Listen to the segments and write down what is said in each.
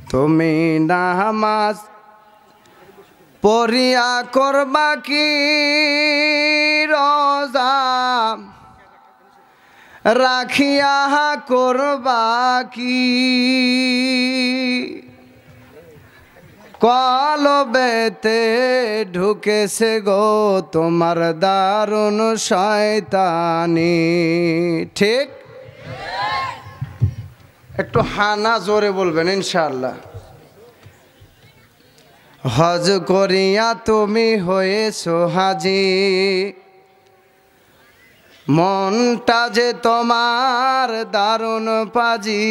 তুমি নামাজ পড়িয়া করবা কি রোজা রাখিয়া করবা কি কলবেতে ঢুকেছে গো তোমার দারুণ শয়তানি ঠিক একটু হানা জোরে বলবেন ইনশাআল্লাহ হজ করিয়া তুমি হয়েছো হাজি মনটা যে তোমার দারুণ পাজি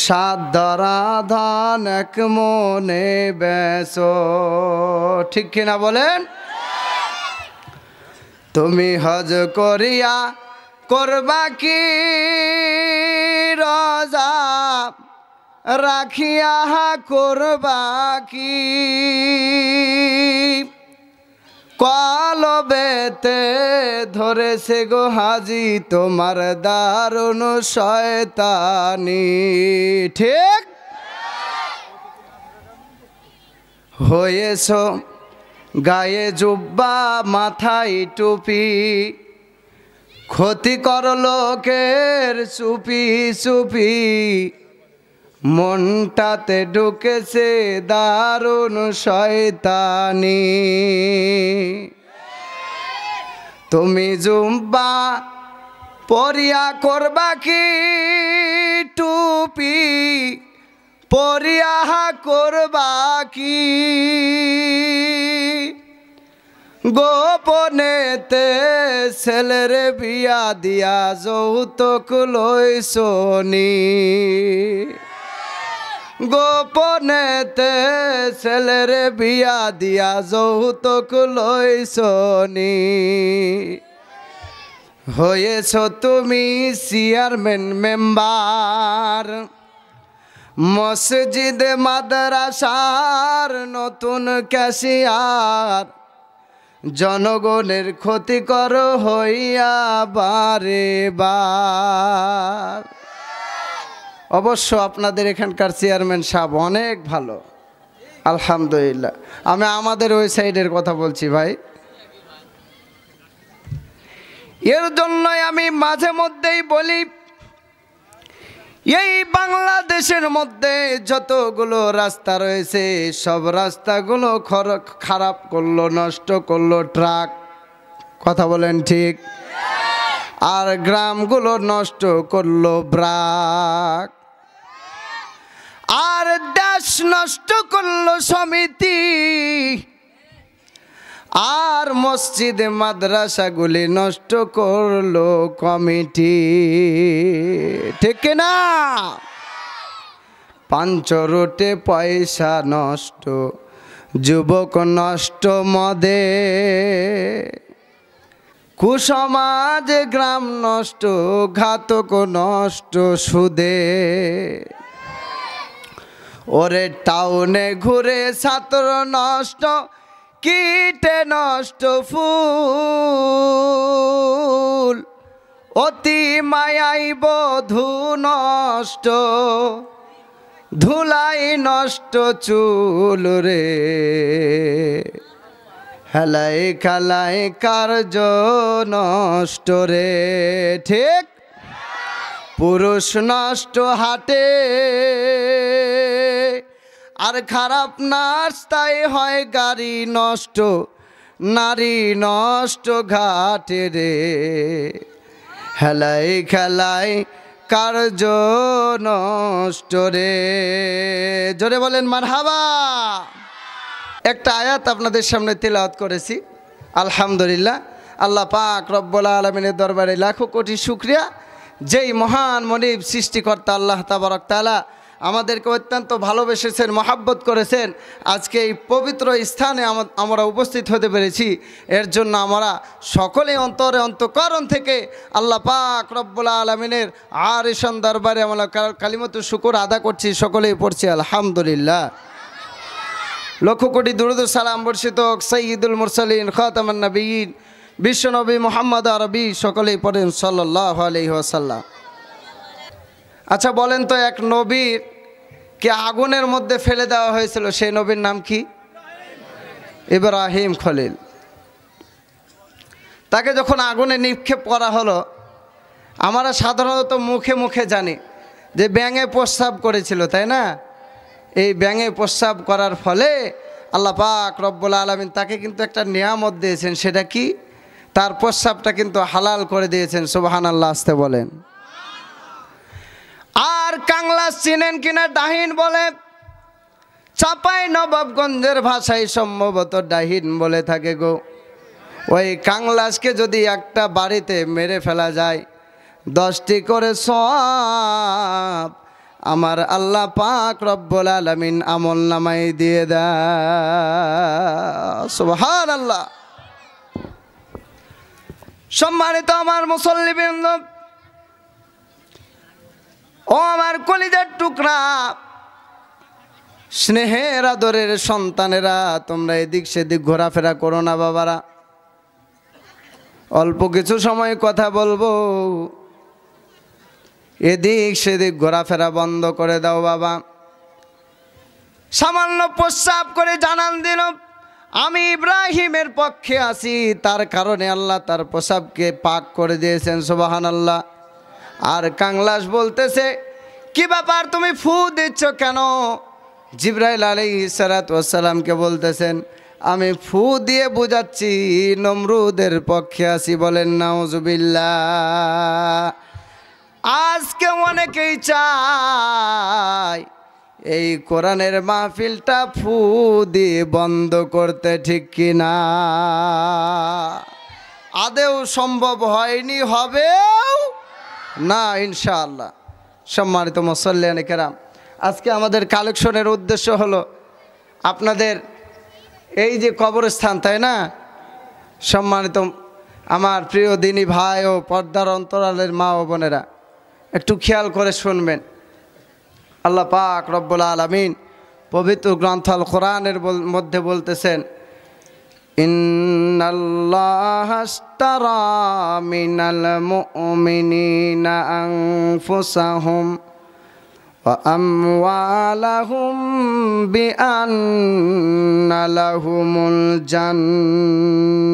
সাত ধরা ধান এক মনে বেসো ঠিক কিনা বলেন তুমি হজ করিয়া করবা কি রোজা রাখিয়া করবা কি কলবেতে ধরেছে গো হাজি তোমার দারুণ শয়তানি ঠিক হয়েছ গায়ে জুব্বা মাথায় টুপি ক্ষতি কর লোকের চুপি চুপি মনটাতে ঢুকেছে দারুণ শয়তানি তুমি জুব্বা পরিয়া করবা কি টুপি পরিয়া করবা কি গোপনেতে ছেলের বিয়া দিয়া যৌতুক লইছনি গোপনেতে ছেলের বিয়া দিয়া যৌতুক লইছনি হয়েছ তুমি চেয়ারম্যান মেম্বার মসজিদ মাদ্রাসার নতুন ক্যাশিয়ার জনগণের ক্ষতিকর হইয়া বারে বার অবশ্য আপনাদের এখানকার চেয়ারম্যান সাহেব অনেক ভালো আলহামদুলিল্লাহ আমি আমাদের ওই সাইডের কথা বলছি ভাই এর জন্যই আমি মাঝে মধ্যেই বলি এই বাংলাদেশের মধ্যে যতগুলো রাস্তা রয়েছে সব রাস্তাগুলো খারাপ করলো নষ্ট করলো ট্রাক কথা বলেন ঠিক আর গ্রামগুলো নষ্ট করলো ব্রাক আর দেশ নষ্ট করলো সমিতি আর মসজিদ মাদ্রাসাগুলি নষ্ট করলো কমিটি ঠিক না পাঞ্চ রোটে পয়সা নষ্ট যুবক নষ্ট মদে কুসমাজ গ্রাম নষ্ট ঘাতক নষ্ট সুদে ওরে টাউনে ঘুরে ছাত্র নষ্ট কীটে নষ্ট ফুল অতি মায়াই বধূ নষ্ট ধুলাই নষ্ট চুল রে হেলাই খালাই কার্য নষ্ট রে ঠিক পুরুষ নষ্ট হাটে আর খারাপ নাস্তায় হয় গাড়ি নষ্ট নারী নষ্ট ঘাটে রে হেলাই খেলাই কার্য নষ্ট রে জোরে বলেন মারহাবা একটা আয়াত আপনাদের সামনে তিলাওয়াত করেছি আলহামদুলিল্লাহ আল্লাহ পাক রব্বুল আলামিনের দরবারে লাখো কোটি শুকরিয়া যেই মহান মনিব সৃষ্টিকর্তা আল্লাহ তাবারক তাআলা আমাদেরকে অত্যন্ত ভালোবেসেছেন মহাব্বত করেছেন আজকে এই পবিত্র স্থানে আমরা উপস্থিত হতে পেরেছি এর জন্য আমরা সকলে অন্তরে অন্তঃকরণ থেকে আল্লাহ পাক রব্বুল আলামিনের আরিশান দরবারে আমরা কালিমাতুশ শুকর আদা করছি সকলেই পড়ছি আলহামদুলিল্লাহ লক্ষ কোটি দুরূদ ও সালাম বর্ষিত সাইয়্যিদুল মুরসালিন খাতামুন নবিয়্যিন বিশ্বনবী মুহাম্মদ আরবি সকলেই পড়েন সাল্লাল্লাহু আলাইহি ওয়াসাল্লাম। আচ্ছা বলেন তো এক নবীর কে আগুনের মধ্যে ফেলে দেওয়া হয়েছিল, সেই নবীর নাম কি? ইব্রাহিম খলিল। তাকে যখন আগুনে নিক্ষেপ করা হলো, আমরা সাধারণত মুখে মুখে জানি যে ব্যাঙে প্রস্রাব করেছিল, তাই না? এই ব্যাঙে প্রস্রাব করার ফলে আল্লাহ পাক রব্বুল আলামিন তাকে কিন্তু একটা নিয়ামত দিয়েছেন। সেটা কি? তার প্রস্রাবটা কিন্তু হালাল করে দিয়েছেন। সুবহানাল্লাহ আসতে বলেন। আর কাংলাস চিনেন কিনা? ডাহিন বলে, চাপাই নবাবগঞ্জের ভাষায় সম্ভবত ডাহিন বলে থাকে গো। ওই কাংলাসকে যদি একটা বাড়িতে মেরে ফেলা যায়, 10টি করে সওয়াব আমার আল্লাহ পাক রব্বুল আলামিন আমল নামাই দিয়ে দেয়। সুবহানাল্লাহ। সম্মানিত আমার মুসল্লিবৃন্দ, ও আমার কলিজার টুকরা, স্নেহের আদরের সন্তানেরা, তোমরা এদিক সেদিক ঘোরাফেরা করো না বাবারা। অল্প কিছু সময় কথা বলবো, এদিক সেদিক ঘোরাফেরা বন্ধ করে দাও বাবা। সামান্য প্রস্রাব করে জানান দিল আমি ইব্রাহিমের পক্ষে আছি, তার কারণে আল্লাহ তার প্রস্রাবকে পাক করে দিয়েছেন। সুবহানাল্লাহ। আর কাংলাস বলতেছে, কি ব্যাপার তুমি ফু দিচ্ছ কেন? জিবরাইল আলাইহিস সালাতু ওয়াস সালামকে বলতেছেন, আমি ফু দিয়ে বুঝাচ্ছি নমরুদের পক্ষে আছি। বলেন নাউজুবিল্লাহ। আজকে অনেকেই চায় এই কোরআনের মাহফিলটা ফু দিয়ে বন্ধ করতে, ঠিক কিনা? আদেও সম্ভব হয়নি, হবেও না ইনশাআল্লাহ। সম্মানিত মুসল্লিয়ানে কেরাম, আজকে আমাদের কালেকশনের উদ্দেশ্য হলো আপনাদের এই যে কবরস্থান, তাই না? সম্মানিত আমার প্রিয় দিনী ভাই ও পর্দার অন্তরালের মা ও বোনেরা, একটু খেয়াল করে শুনবেন। আল্লাহ পাক রব্বুল আলামিন পবিত্র গ্রন্থ আল কোরআনের মধ্যে বলতেছেন, ইন্নাল্লাহা আশতারা মিনাল মুমিনিনা আনফুসাহুম ওয়া আমওয়ালাহুম বিআন্না লাহুমুল জান্নাহ।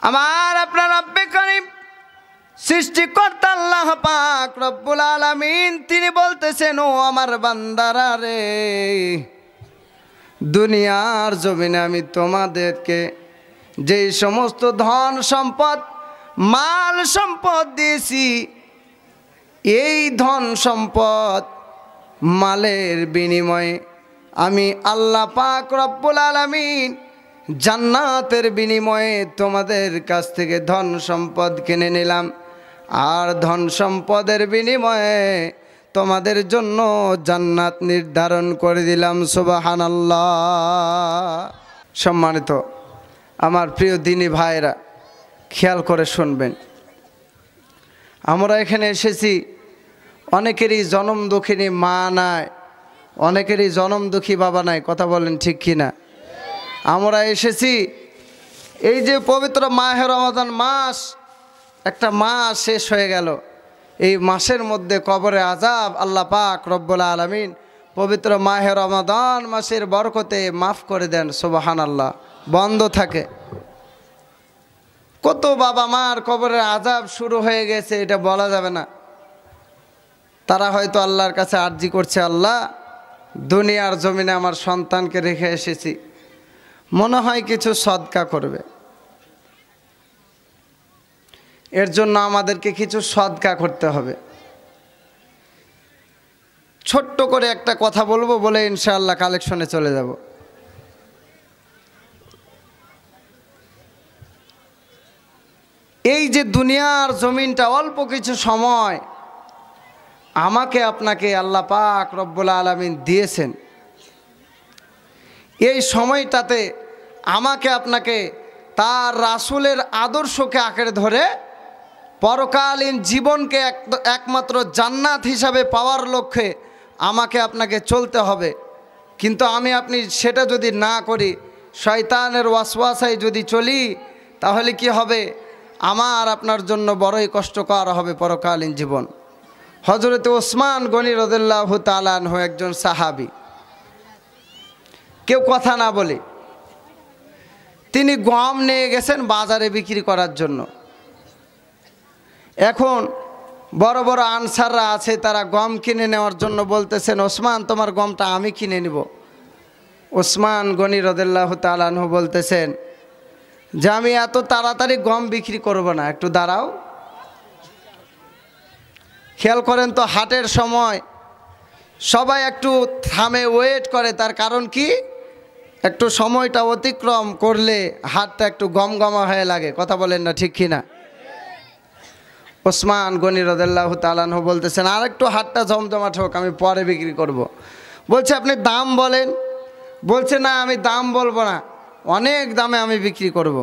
আমার আপনার রব্বে করিম সৃষ্টিকর্তা আল্লাহ পাক রব্বুল আলামিন তিনি বলতেছেন, ও আমার বান্দারা রে, দুনিয়ার জমিনে আমি তোমাদেরকে যেই সমস্ত ধন সম্পদ মাল সম্পদ দিয়েছি, এই ধন সম্পদ মালের বিনিময়ে আমি আল্লাহ পাক রব্বুল আলামিন জান্নাতের বিনিময়ে তোমাদের কাছ থেকে ধন সম্পদ কিনে নিলাম। আর ধন সম্পদের বিনিময়ে তোমাদের জন্য জান্নাত নির্ধারণ করে দিলাম। সুবহানাল্লাহ। সম্মানিত আমার প্রিয় দিনী ভাইরা, খেয়াল করে শুনবেন। আমরা এখানে এসেছি, অনেকেরই জনম দুঃখিনী মা নাই, অনেকেরই জনম দুঃখী বাবা নাই। কথা বলেন ঠিক কিনা? আমরা এসেছি এই যে পবিত্র মাহে রমাদান মাস, একটা মাস শেষ হয়ে গেল। এই মাসের মধ্যে কবরে আযাব আল্লাহ পাক রব্বুল আলামিন পবিত্র মাহে রমাদান মাসের বরকতে মাফ করে দেন। সুবহানাল্লাহ। বন্ধ থাকে। কত বাবা মার কবরের আযাব শুরু হয়ে গেছে, এটা বলা যাবে না। তারা হয়তো আল্লাহর কাছে আরজি করছে, আল্লাহ দুনিয়ার জমিনে আমার সন্তানকে রেখে এসেছি, মনে হয় কিছু সদকা করবে, এর জন্য আমাদেরকে কিছু সদকা করতে হবে। ছোট্ট করে একটা কথা বলবো, বলে ইনশাআল্লাহ কালেকশনে চলে যাব। এই যে দুনিয়ার জমিনটা অল্প কিছু সময় আমাকে আপনাকে আল্লাহ পাক রব্বুল আলামিন দিয়েছেন, এই সময়টাতে আমাকে আপনাকে তার রাসূলের আদর্শকে আঁকড়ে ধরে পরকালীন জীবনকে একমাত্র জান্নাত হিসাবে পাওয়ার লক্ষ্যে আমাকে আপনাকে চলতে হবে। কিন্তু আমি আপনি সেটা যদি না করি, শয়তানের ওয়াসওয়াসায় যদি চলি, তাহলে কি হবে? আমার আপনার জন্য বড়ই কষ্টকর হবে পরকালীন জীবন। হযরতে ওসমান গনি রাদিয়াল্লাহু তাআলা আনহু একজন সাহাবী, কেউ কথা না বলে তিনি গম নিয়ে গেছেন বাজারে বিক্রি করার জন্য। এখন বড় বড় আনসাররা আছে, তারা গম কিনে নেওয়ার জন্য বলতেছেন, ওসমান তোমার গমটা আমি কিনে নিব। ওসমান গনি রাদিয়াল্লাহু তাআলা আনহু বলতেছেন যে আমি এত তাড়াতাড়ি গম বিক্রি করব না, একটু দাঁড়াও। খেয়াল করেন তো, হাটের সময় সবাই একটু থামে, ওয়েট করে। তার কারণ কি? একটু সময়টা অতিক্রম করলে হাটটা একটু গমগমা হয়ে লাগে। কথা বলেন না, ঠিক কি না? ওসমান গনি রাদিয়াল্লাহু তাআলা আনহু বলতেছেন আর একটু হাটটা জমজমাট হোক, আমি পরে বিক্রি করব। বলছে আপনি দাম বলেন। বলছে না, আমি দাম বলবো না, অনেক দামে আমি বিক্রি করব।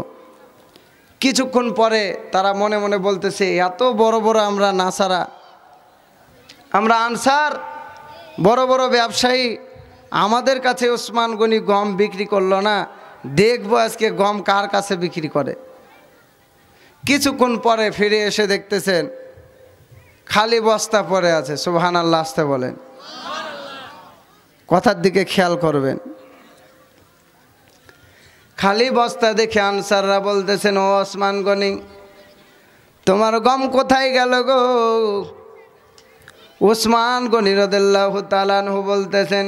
কিছুক্ষণ পরে তারা মনে মনে বলতেছে, এত বড় বড় আমরা নাসারা, আমরা আনসার, বড় বড় ব্যবসায়ী, আমাদের কাছে ওসমান গনি গম বিক্রি করলো না, দেখবো আজকে গম কার কাছে বিক্রি করে। কিছুক্ষণ পরে ফিরে এসে দেখতেছেন খালি বস্তা পড়ে আছে। সুবহানাল্লাহ, আসতে বলেন, কথার দিকে খেয়াল করবেন। খালি বস্তা দেখে আনসাররা বলতেছেন, ও ওসমান গনি, তোমার গম কোথায় গেল গো? ওসমান গনি রাদিয়াল্লাহু তাআলা আনহু বলতেছেন,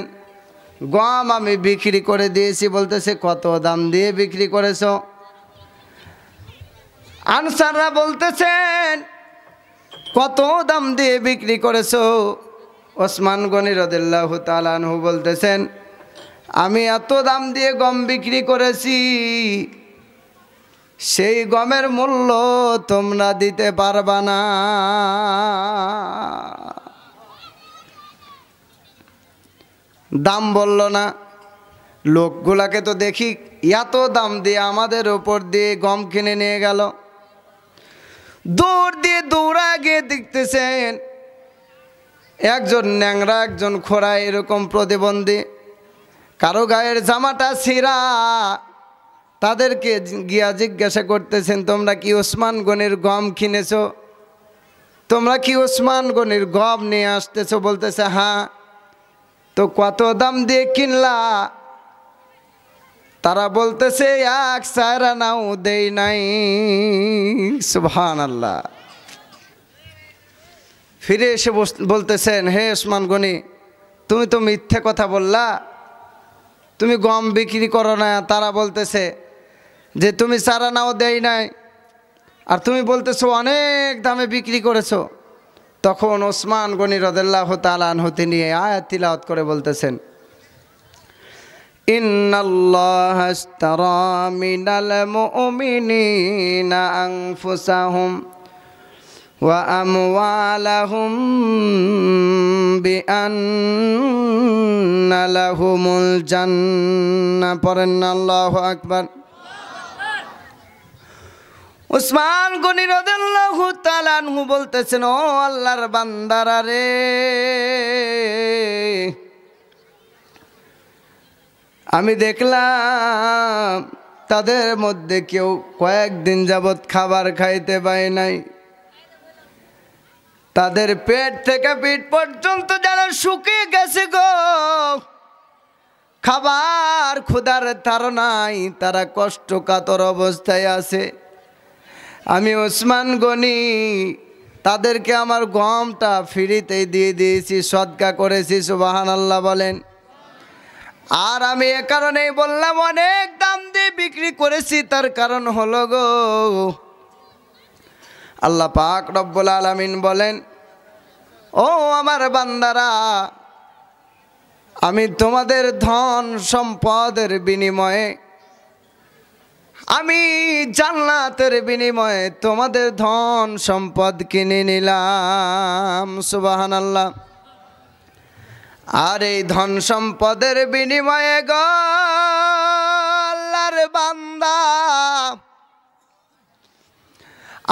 গম আমি বিক্রি করে দিয়েছি। বলতেছে, কত দাম দিয়ে বিক্রি করেছো? আনসাররা বলতেছেন, কত দাম দিয়ে বিক্রি করেছো? ওসমান গনি রাদিয়াল্লাহু তাআলা আনহু বলতেছেন, আমি এত দাম দিয়ে গম বিক্রি করেছি, সেই গমের মূল্য তোমরা দিতে পারবা না। দাম বলল না। লোকগুলাকে তো দেখি এত দাম দিয়ে আমাদের ওপর দিয়ে গম কিনে নিয়ে গেল। দূর দিয়ে দৌড়া গিয়ে দেখতেছেন একজন ন্যাংরা, একজন খোড়া, এরকম প্রতিবন্ধী, কারো গায়ের জামাটা ছিঁড়া। তাদেরকে গিয়া জিজ্ঞাসা করতেছেন, তোমরা কি ওসমান গনির গম কিনেছো? তোমরা কি ওসমান গনির গম নিয়ে আসতেছো? বলতেছে, হ্যাঁ। তো কত দাম দিয়ে কিনলা? তারা বলতেছে, এক সায়রা নাও দেই নাই। সুবহানাল্লাহ। ফিরে এসে বলতেছেন, হে ওসমান গনি, তুমি তো মিথ্যে কথা বললা, তুমি গম বিক্রি করো না। তারা বলতেছে যে তুমি সারা নাও দেই নাই, আর তুমি বলতেছো অনেক দামে বিক্রি করেছো। তখন ওসমান গনি রাদিয়াল্লাহু তাআলা আনহু তিনি আয়াত তিলাওয়াত করে বলতেছেন, ইন্নাল্লাহা ইশতারা মিনাল মুমিনিনা আনফুসাহুম ওয়া আমওয়ালাহুম বিআন্না লাহুমুল জান্নাহ। পড়েন আল্লাহু আকবার। ওসমান গনি রাদিয়াল্লাহু তাআলা আনহু বলতেছেন, ও আল্লাহর বান্দারা রে, আমি দেখলাম তাদের মধ্যে কেউ কয়েকদিন যাবৎ খাবার খাইতে পায় নাই। তাদের পেট থেকে পিঠ পর্যন্ত যারা শুকিয়ে গেছে গো, খাবার ক্ষুধার তাড়নায় তারা কষ্টকাতর অবস্থায় আছে। আমি ওসমান গনি তাদেরকে আমার গমটা ফ্রিতে দিয়ে দিয়েছি, সদকা করেছি। সুবহানাল্লাহ বলেন। আর আমি এ কারণেই বললাম অনেক দাম দিয়ে বিক্রি করেছি, তার কারণ হলো গো, আল্লাহ পাক রব্বুল আলামিন বলেন, ও আমার বান্দারা, আমি তোমাদের ধন সম্পদের বিনিময়ে, আমি জান্নাতের বিনিময়ে তোমাদের ধন সম্পদ কিনে নিলাম। সুবহানাল্লাহ। আর এই ধন সম্পদের বিনিময়ে গো আল্লাহর বান্দা,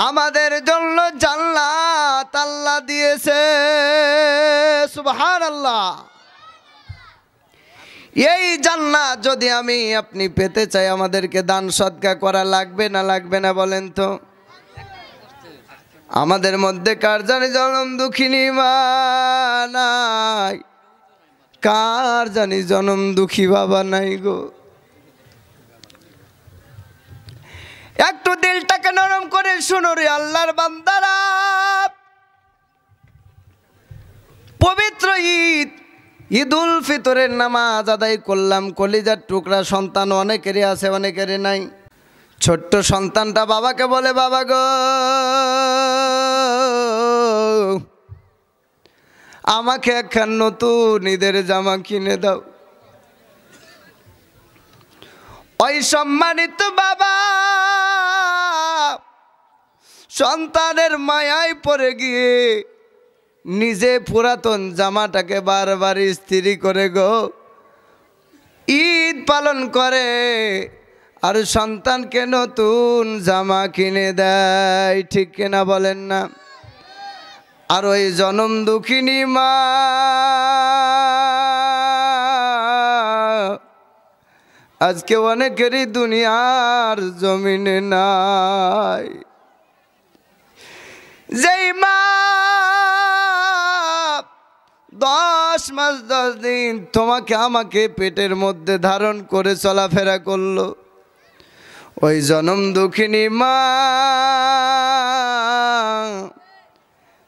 আমাদের জন্য জান্নাত আল্লাহ দিয়েছে। সুবহানাল্লাহ। এই জান্নাত যদি আপনি পেতে চাই, আমাদেরকে দান সদকা করা লাগবে না লাগবে না বলেন তো? আমাদের মধ্যে কার জানি জনম দুঃখিনী মা নাই, কার জানি জনম দুঃখী বাবা নাই গো। একটু দিলটাকে নরম করে শুনো রে আল্লাহর বান্দারা। পবিত্র ঈদুল ফিতরের নামাজ আদায় করলাম, কলিজার টুকরা সন্তান অনেকেরই আছে, অনেকেরই নাই। ছোট্ট সন্তানটা বাবাকে বলে, বাবা গো আমাকে একখান নতুন ঈদের জামা কিনে দাও। ওই সম্মানিত বাবা সন্তানের মায়ায় পড়ে গিয়ে নিজে পুরাতন জামাটাকে বারবার ইস্ত্রি করে গো ঈদ পালন করে, আর সন্তানকে নতুন জামা কিনে দেয়। ঠিক কিনা বলেন না? আর ওই জনম দুঃখিনী মা আজকে অনেকেরই দুনিয়ার জমিনে নাই। যেই মা 10 মাস 10 দিন তোমাকে আমাকে পেটের মধ্যে ধারণ করে চলাফেরা করলো, ওই জনম দুঃখিনী মা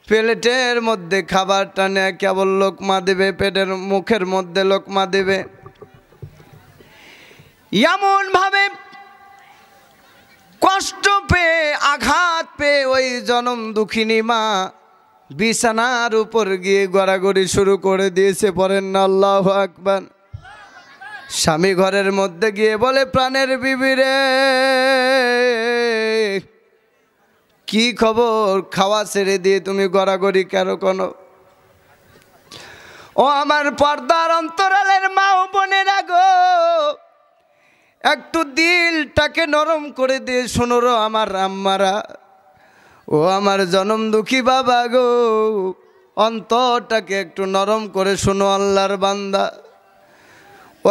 প্লেটের মধ্যে খাবারটা নিয়ে কেবল লোকমা দেবে, পেটের মুখের মধ্যে লোকমা দেবে। এমন ভাবে কষ্ট পেয়ে আঘাত পেয়ে ওই জনম দুঃখিনী মা বিছানার উপর গিয়ে গড়াগড়ি শুরু করে দিয়েছে। পড়েন না আল্লাহু আকবার। স্বামী ঘরের মধ্যে গিয়ে বলে, প্রাণের বিবি রে কি খবর, খাওয়া ছেড়ে দিয়ে তুমি গড়াগড়ি কেন কোনো? ও আমার পর্দার অন্তরালের মা ও বোনেরা গো, একটু দিলটাকে নরম করে দিয়ে শোনো রো আমার আম্মারা, ও আমার জনম দুঃখী বাবা গো, অন্তরটাকে একটু নরম করে শোনো আল্লাহর বান্দা।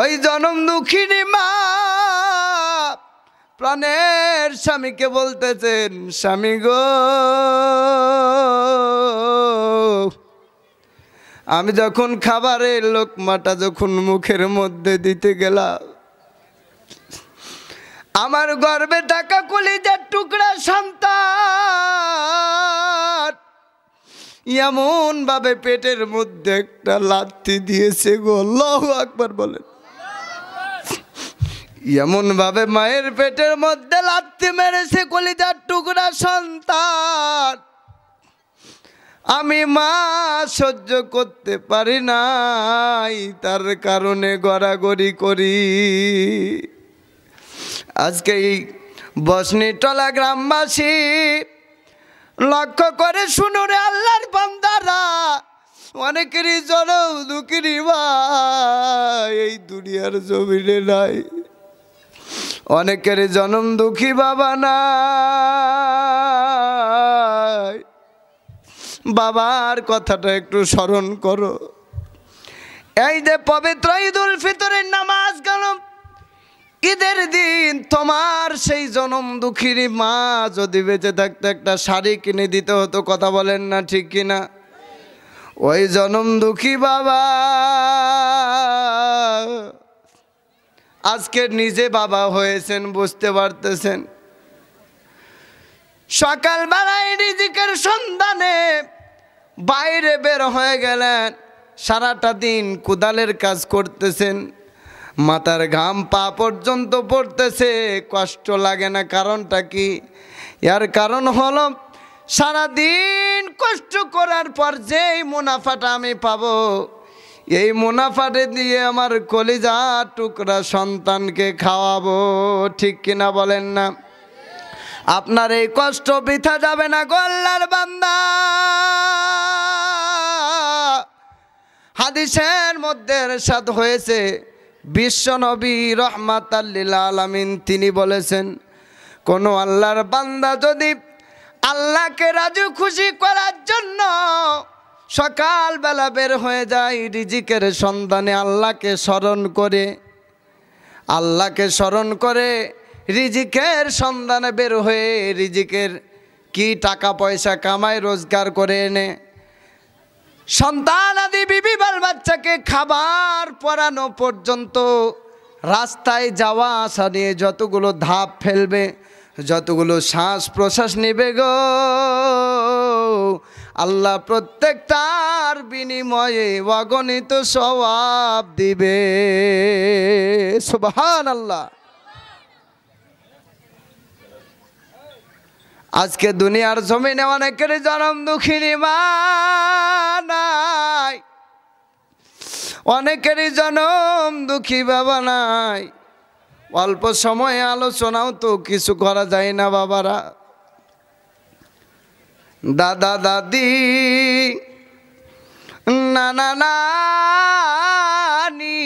ওই জনম দুঃখিনী মা প্রাণের স্বামীকে বলতেছেন, স্বামী গো আমি যখন খাবারের লোকমাটা যখন মুখের মধ্যে দিতে গেলাম, আমার গর্ভে টাকা কলিজার টুকরা সন্তান এমন ভাবে পেটের মধ্যে একটা লাথি দিয়েছে গো, আল্লাহু আকবার বলেন। এমন ভাবে মায়ের পেটের মধ্যে লাথি মেরেছে কলিজার টুকরা সন্তান, আমি মা সহ্য করতে পারি নাই, তার কারণে গড়াগড়ি করি। আজকে এই বসনিটলা গ্রামবাসী লক্ষ্য করে শুনো রে আল্লাহর বান্দারা, অনেকেরই জনম দুঃখিনী মা এই দুনিয়ার জমিনে নাই, অনেকেরই জনম দুঃখী বাবা নাই। বাবার কথাটা একটু স্মরণ করো। এই যে পবিত্র ঈদুল ফিতরের নামাজ গেল, ঈদের দিন তোমার সেই জনম দুঃখিনী মা যদি বেঁচে থাকতে একটা শাড়ি কিনে দিতে হতো, কথা বলেন না ঠিক কিনা? ওই জনম দুঃখী বাবা আজকে নিজে বাবা হয়েছেন, বুঝতে পারতেছেন। সকালবেলায় রিজিকের সন্ধানে বাইরে বের হয়ে গেলেন, সারাটা দিন কোদালের কাজ করতেছেন, মাথার ঘাম পা পর্যন্ত পড়তেছে, কষ্ট লাগে না। কারণটা কি? এর কারণ হলো সারাদিন কষ্ট করার পর যেই মুনাফাটা আমি পাবো, এই মুনাফাটা দিয়ে আমার কলিজা টুকরা সন্তানকে খাওয়াবো। ঠিক কিনা বলেন না? আপনার এই কষ্ট বৃথা যাবে না গো আল্লাহর বান্দা। হাদিসের মধ্যে ইরশাদ হয়েছে, বিশ্ব নবী রহমাতাল লিল আলামিন তিনি বলেছেন, কোন আল্লাহর বান্দা যদি আল্লাহকে রাজি খুশি করার জন্য সকালবেলা বের হয়ে যায় রিজিকের সন্ধানে, আল্লাহকে স্মরণ করে রিজিকের সন্ধানে বের হয়ে রিজিকের কি টাকা পয়সা কামায় রোজগার করে এনে সন্তান আদি বিবি বাল বাচ্চাকে খাবার পরানো পর্যন্ত রাস্তায় যাওয়া আসা নিয়ে যতগুলো ধাপ ফেলবে, যতগুলো শ্বাস প্রশ্বাস নেবে গো, আল্লাহ প্রত্যেকটার বিনিময়ে অগণিত সওয়াব দিবে। সুবহানাল্লাহ। আজকে দুনিয়ার জমিনে অনেকের জনম দুঃখিনী মা নাই, অনেকেরই জনম দুঃখী বাবা নাই। অল্প সময়ে আলোচনাও তো কিছু করা যায় না বাবারা। দাদা দাদি নানা নানি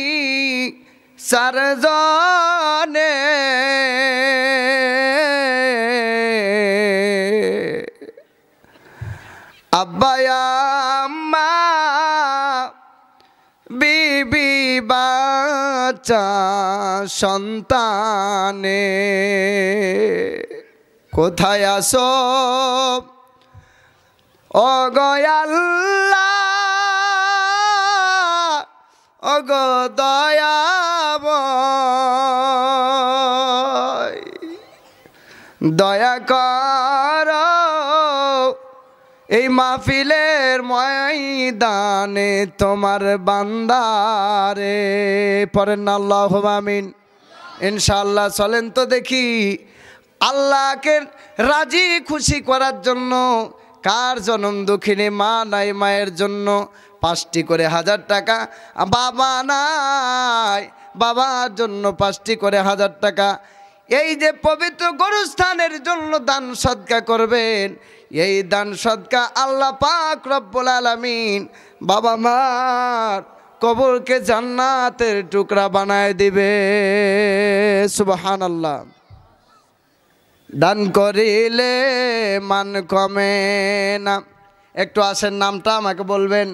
চারজনে আব্বা আম্মা বিবি বাচ্চা সন্তানে কোথায় আসো ও গো আল্লাহ, ও গো দয়াময়, দয়া কর এই মাহফিলের ময়দানে তোমার বান্দারে। পড়েন না আল্লাহুম্মা আমিন। ইনশাআল্লাহ চলেন তো দেখি আল্লাহকে রাজি খুশি করার জন্য কার জনম দুঃখিনী মা নাই, মায়ের জন্য 5টি করে 1000 টাকা, বাবা নাই বাবার জন্য 5টি করে 1000 টাকা, এই যে পবিত্র গরুস্থানের জন্য দান সদকা করবেন, এই দান সদকা আল্লাহ পাক রব্বুল আলামিন বাবা মার কবরকে জান্নাতের টুকরা বানায় দিবে। সুবহানাল্লাহ। দান করিলে মান কমে না। একটু আসেন, নামটা আমাকে বলবেন।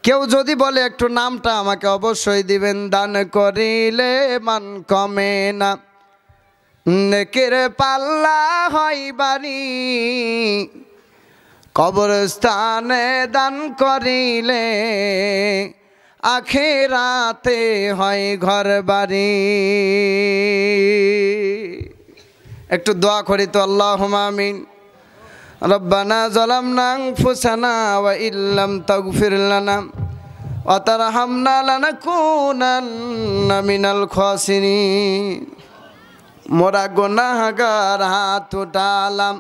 কেউ যদি বলে একটু নামটা আমাকে অবশ্যই দিবেন। দান করিলে মান কমে না, নেকের পাল্লা হয় বাড়ি, কবরস্থানে দান করিলে আখিরাতে হয় ঘর বাড়ি। একটু দোয়া করি তো, আল্লাহুম্মা আমিন। রব্বানা যালামনা আনফুসানা ওয়া ইল্লাম তাগফির লানা ওয়া তারহামনা লানাকুনান্না মিনাল খাসিরিন। মোরা গুনাহগার হাত উঠালাম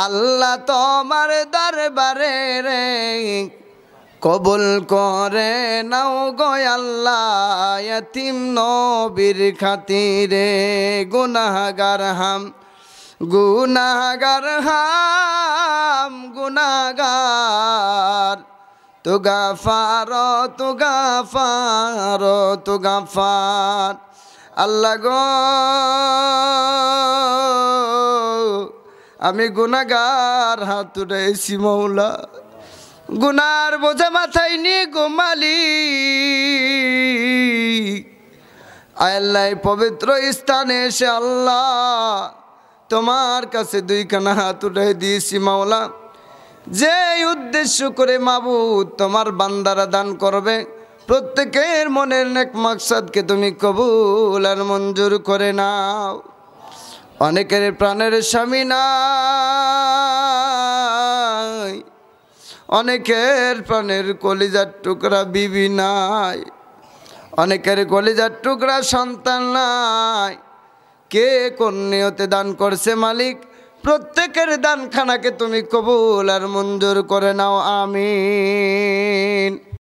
আল্লাহ তোমার দরবারে রে, কবুল করে নাও গো আল্লাহ ইয়াতীম নবীর খাতিরে। গুনাহগার হাম গুনাহগার হাম গুনাহগার তু গাফার তু গাফার তু গাফার। আল্লাহ গো আমি গুনাহগার হাত উঠাইছি মৌলা, গুনার বোঝা মাথায় নিয়ে গো মালিক। আল্লাহ পবিত্র স্থানে এসে আল্লাহ তোমার কাছে 2খানা হাত উঠাই দিয়েছি মাওলা। যে উদ্দেশ্য করে মাবুদ তোমার বান্দারা দান করবে, প্রত্যেকের মনের নেক মাকসাদকে তুমি কবুল আর মঞ্জুর করে নাও। অনেকের প্রাণের স্বামী নাই, অনেকের প্রাণের কলিজার টুকরা বিবি নাই, অনেকের কলিজার টুকরা সন্তান নাই। কে কোন নিয়তে দান করছে মালিক, প্রত্যেকের দানখানাকে তুমি কবুল আর মঞ্জুর করে নাও। আমিন।